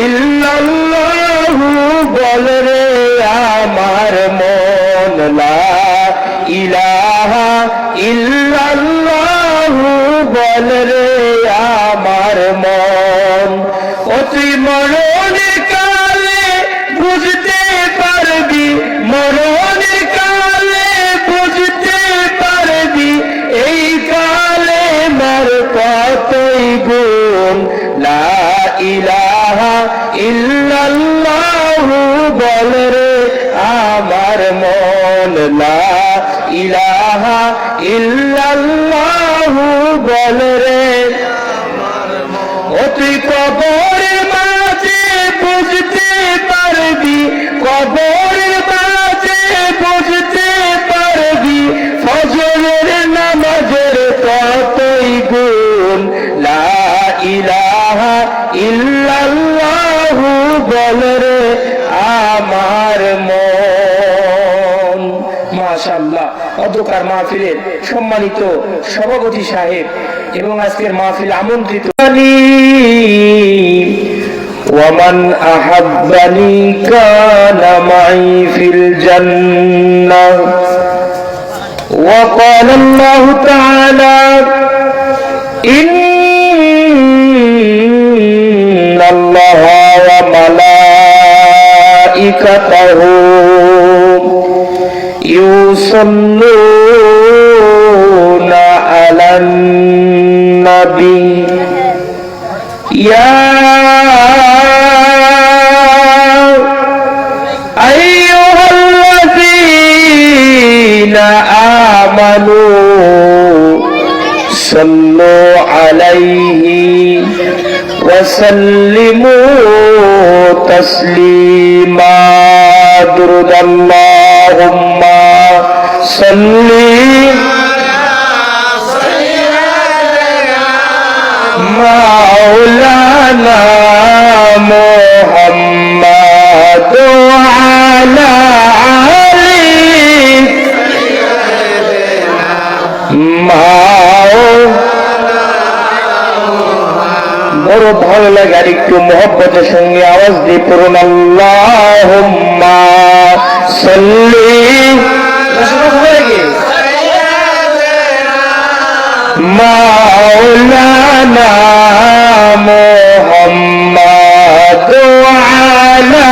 ইল্লাল্লাহু বল রে আমার মন, লা ইলাহা ইল্লাল্লাহু বল রে আমার মন। ও তুই মরণের কালে বুঝতে পারবি, মরণের কালে বুঝতে পারবি, এই কালে মর কতই গুণ। লা ইলাহা ইল্লাল্লাহু বল রে আমার মন, লা ইলাহা ইল্লাল্লাহু বল রে। ও তুই কবরের মাঝে বুঝতে পারবি, কবরের মাঝে বুঝতে পারবি, ফজরের নামাজের কতই গুণ। লা ইলাহা ইল্লাল্লাহু বল রে আমার মন। মাশাআল্লাহ, অন্ধকার মাহফিলের সম্মানিত সভাপতি সাহেব এবং আজকের মাহফিল আমন্ত্রিত। ওয়ামান আহাব্বানি কানা মাই ফিল জান্নাহ। وقال الله تعالى إن الله وملائكته يصلون على النبي يا أيها الذين آمنوا صلوا عليه وسلموا تسليما درود اللهم صل مولانا محمد وعلى آله বড় ভালো লাগে। আর একটু মোহব্বতের সঙ্গে আওয়াজ দিয়ে পড়ুন আল্লাহুম্মা সাল্লি মাওলানা মুহাম্মদ ওয়া আলা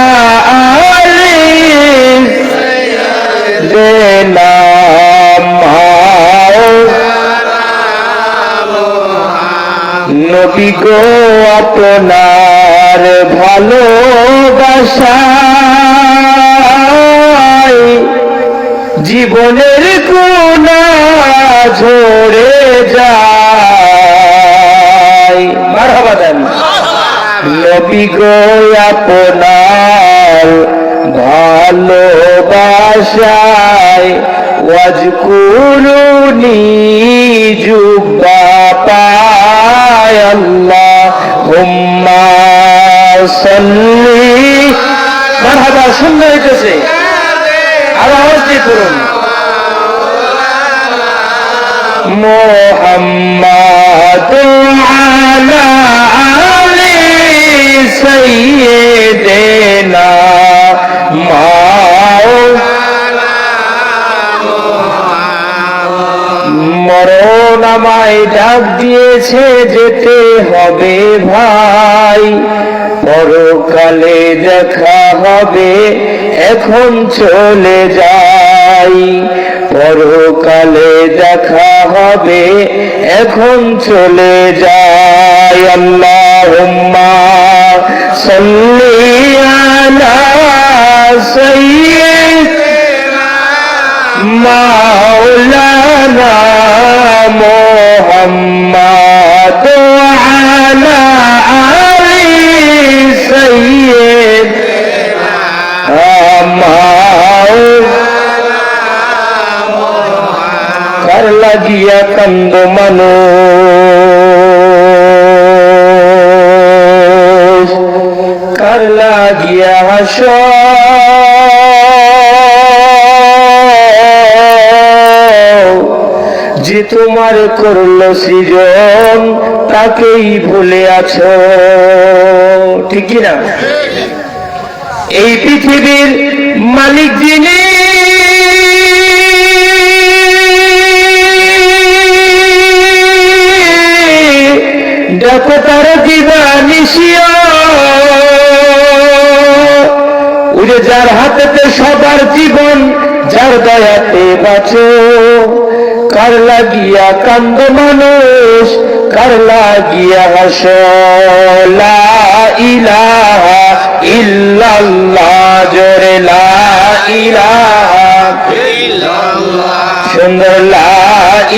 আলিহি সাইয়্যিদিনা নবী গো আপনার ভালোবাসায় জীবনের গুনাহ ঝরে যায়। মারহাবা দেন। নবী গো আপনার ভালোবাসায় ওয়াজকুরুনি জুব্বা পায় আল্লাহুম্মা সাল্লি। মারহাবা, সুন্দর হইতেছে, আরো আওয়াজ দিয়ে পড়ুন মুহাম্মাদ আলা আলি সাইয়্যিদিনা মরণ আমায় ডাক দিয়েছে যেতে হবে ভাই, পরকালে দেখা হবে এখন চলে যাই, পরকালে দেখা হবে এখন চলে যাই। আল্লাহুম্মা সাল্লি আলা সাইয়্যিদিনা মাওলানা মুহাম্মদ ওয়া আলা আলিহি সাইয়্যিদিনা কার লাগিয়া কান্দ মানুষ, কার লাগিয়া হাসো যে তোমার করলো সৃজন তাকেই ভুলে আছো। ঠিক কি না? এই পৃথিবীর মালিক যিনি, দেখো তার জীবনিশিয়া উড়ে, যার হাতেতে সবার জীবন, যার দয়াতে বাঁচো। কার লাগিয়া কান্দ মানুষ, কার লাগিয়া হাসো। লা ইলাহা ইল্লাল্লাহ, জোরে লা ইলাহা ইল্লাল্লাহ, সুন্দর লা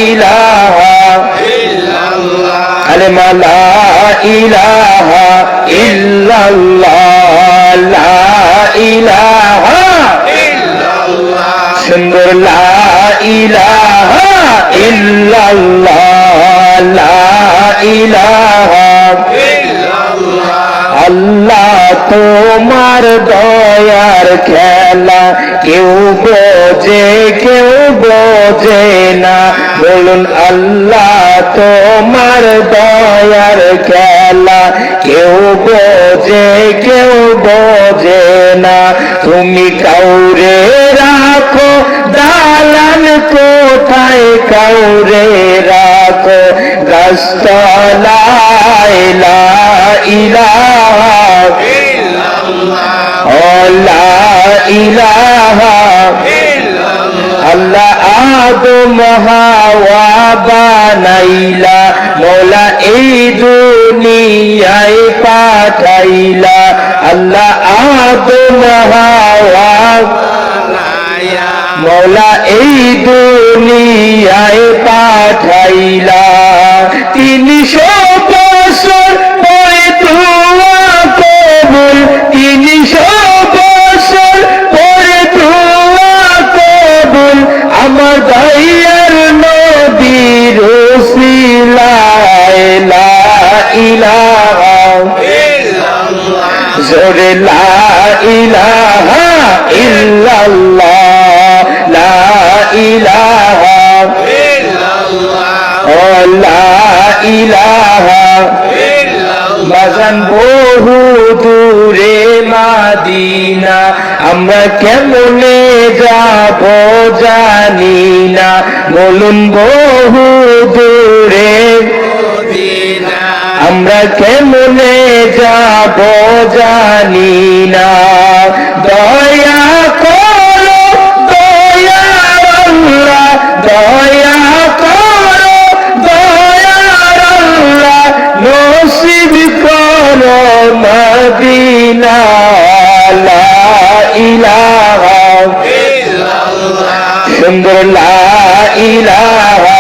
ইলাহা ইল্লাল্লাহ, কালেমা লা ইলাহা ইল্লাল্লাহ, লা ইলাহা ইল্লাল্লাহ, সুন্দর লা ইলাহা ইল্লাল্লাহ, লা ইলাহা ইল্লাল্লাহ। আল্লাহ তোমার দয়ার খেলা কেউ বোঝে কেউ বোঝে না। বলুন আল্লাহ তোমার দয়ার খেলা কেউ বোঝে কেউ বোঝে না। তুমি কাউরে রাখো দালান কোঠায়, কাউরে রাখো গাছতলায়। লা ইলাহা ইল্লাল্লাহ, লা ইলাহা ইল্লাল্লাহ। আল্লাহ আদম হাওয়া বানাইলা, মওলা এই দুনিয়ায় পাঠাইলা। আল্লাহ আদম হাওয়া বানাইলা, মওলা এই দুনিয়ায় পাঠাইলা। 300 বছর পরে দোয়া কবুল, 300 বছর পরে দোয়া কবুল, আমার দয়ার নবীর ওসিলায়। লা ইলাহা ইল্লাল্লাহ, জোরে লা ইলাহা ইল্লাল্লাহ, লা ইলাহা ইল্লাল্লাহ, লা ইলাহা ইল্লাল্লাহ। বাজান বহু দূরে মাদিনা, আমরা কেমনে যাব জানি না। বলুন বহু দূরে মদিনা, আমরা কেমনে যাব জানি না। দয়া করো দয়ার আল্লাহ, দয়া করো দয়ার আল্লাহ, নসিব করো মদিনা। লা ইলাহা ইল্লাল্লাহ, সুন্দর লা ইলাহা